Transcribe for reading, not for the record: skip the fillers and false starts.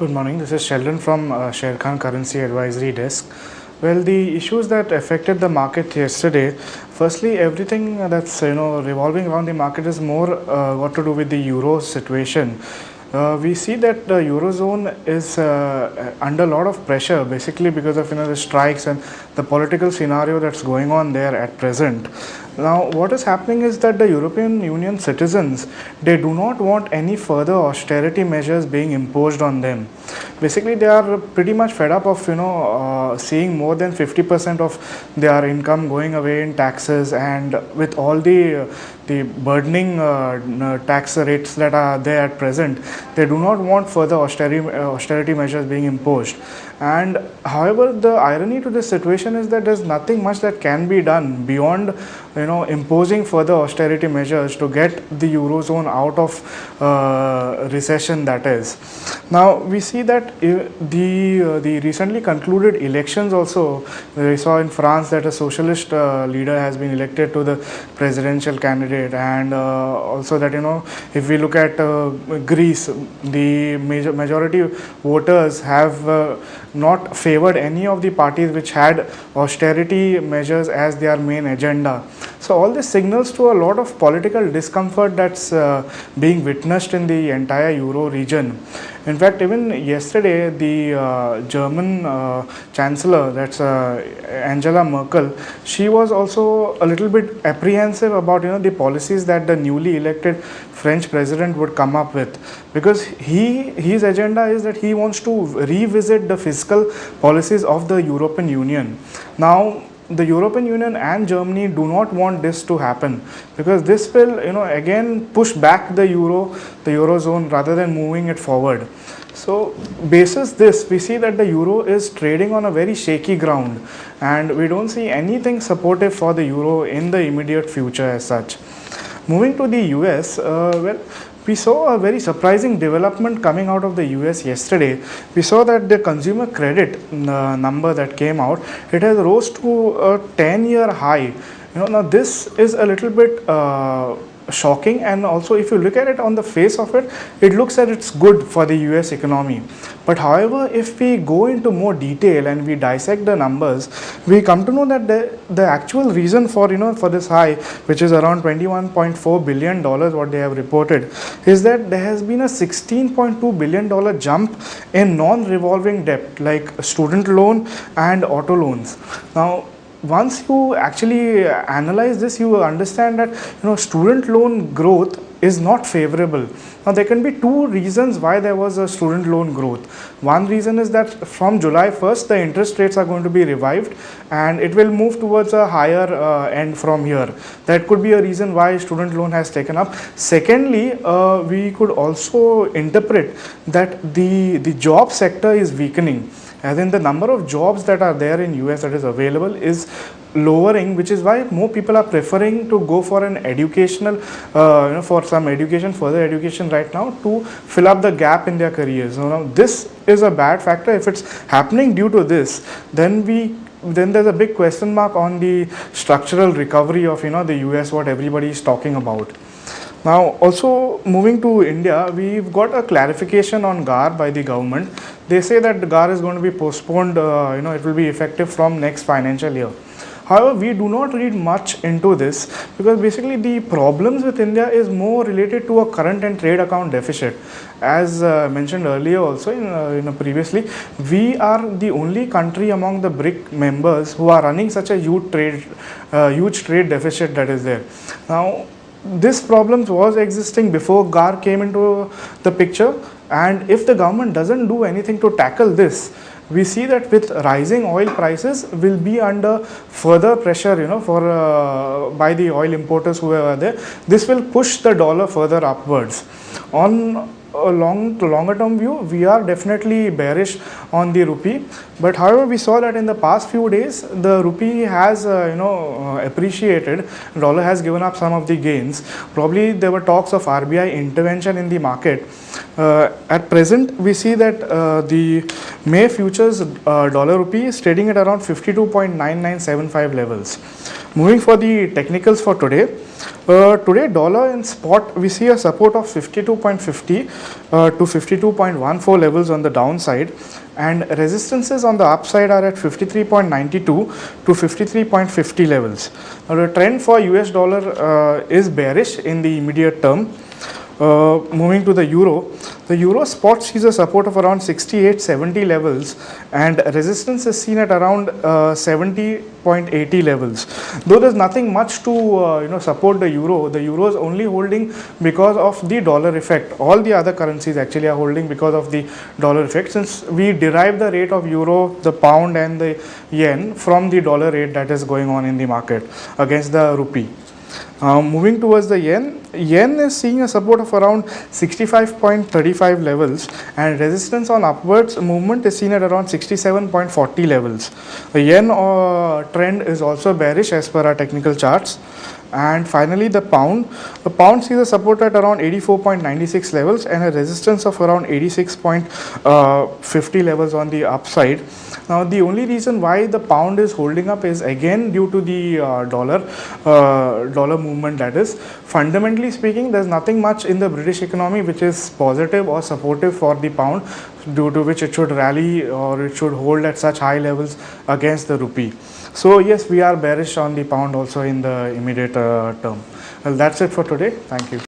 Good morning. This is Sheldon from Sharekhan Currency Advisory Desk. Well, the issues that affected the market yesterday. Firstly, everything that's revolving around the market is more got to do with the euro situation. We see that the eurozone is under a lot of pressure, basically because of the strikes and the political scenario that's going on there at present. Now, what is happening is that the European Union citizens, they do not want any further austerity measures being imposed on them. Basically, they are pretty much fed up of seeing more than 50% of their income going away in taxes, and with all the burdening tax rates that are there at present, they do not want further austerity measures being imposed. And however, the irony to this situation is that there's nothing much that can be done beyond imposing further austerity measures to get the eurozone out of recession, that is. Now we see that the recently concluded elections also, we saw in France that a socialist leader has been elected to the presidential candidate, and also that if we look at Greece, the majority voters have not favored any of the parties which had austerity measures as their main agenda. So all this signals to a lot of political discomfort that's being witnessed in the entire euro region. In fact, even yesterday, the German chancellor, that's Angela Merkel, she was also a little bit apprehensive about the policies that the newly elected French president would come up with, because his agenda is that he wants to revisit the fiscal policies of the European Union. Now, the European Union and Germany do not want this to happen, because this will again push back the eurozone rather than moving it forward. So basis this, we see that the euro is trading on a very shaky ground, and we don't see anything supportive for the euro in the immediate future as such. Moving to the US, we saw a very surprising development coming out of the US yesterday. We saw that the consumer credit number that came out, it has rose to a 10-year high. Now this is a little bit shocking, and also if you look at it on the face of it, it looks that it's good for the US economy. But however, if we go into more detail and we dissect the numbers, we come to know that the actual reason for for this high, which is around $21.4 billion what they have reported, is that there has been a $16.2 billion jump in non-revolving debt like student loan and auto loans. Now once you actually analyze this, you will understand that student loan growth is not favorable. Now there can be two reasons why there was a student loan growth. One reason is that from July 1st the interest rates are going to be revived, and it will move towards a higher end from here. That could be a reason why student loan has taken up. Secondly, we could also interpret that the job sector is weakening, as in the number of jobs that are there in US that is available is lowering, which is why more people are preferring to go for an educational for some education, further education right now, to fill up the gap in their careers. Now this is a bad factor. If it's happening due to this, then there's a big question mark on the structural recovery of the US, what everybody is talking about. Now also moving to India, we've got a clarification on GAR by the government. They say that the GAR is going to be postponed, it will be effective from next financial year. However, we do not read much into this, because basically the problems with India is more related to a current and trade account deficit. As mentioned earlier also previously, we are the only country among the BRIC members who are running such a huge trade deficit that is there. Now this problem was existing before GAR came into the picture, and if the government doesn't do anything to tackle this, we see that with rising oil prices will be under further pressure by the oil importers who are there. This will push the dollar further upwards. On a longer term view, we are definitely bearish on the rupee, but however we saw that in the past few days the rupee has appreciated, dollar has given up some of the gains. Probably there were talks of RBI intervention in the market. At present we see that the May futures dollar rupee is trading at around 52.9975 levels. Moving for the technicals for today. Today dollar in spot we see a support of 52.50 to 52.14 levels on the downside, and resistances on the upside are at 53.92 to 53.50 levels. Now the trend for US dollar is bearish in the immediate term. Moving to the euro spot sees a support of around 68.70 levels, and resistance is seen at around 70.80 levels. Though there's nothing much to support the euro is only holding because of the dollar effect. All the other currencies actually are holding because of the dollar effect, since we derive the rate of euro, the pound and the yen from the dollar rate that is going on in the market against the rupee. Moving towards the yen is seeing a support of around 65.35 levels, and resistance on upwards movement is seen at around 67.40 levels. The yen trend is also bearish as per our technical charts. And finally the pound sees a support at around 84.96 levels and a resistance of around 86.50 levels on the upside. Now the only reason why the pound is holding up is again due to the dollar movement. That is, fundamentally speaking, there's nothing much in the British economy which is positive or supportive for the pound, due to which it should rally or it should hold at such high levels against the rupee. So yes, we are bearish on the pound also in the immediate term. Well, that's it for today. Thank you.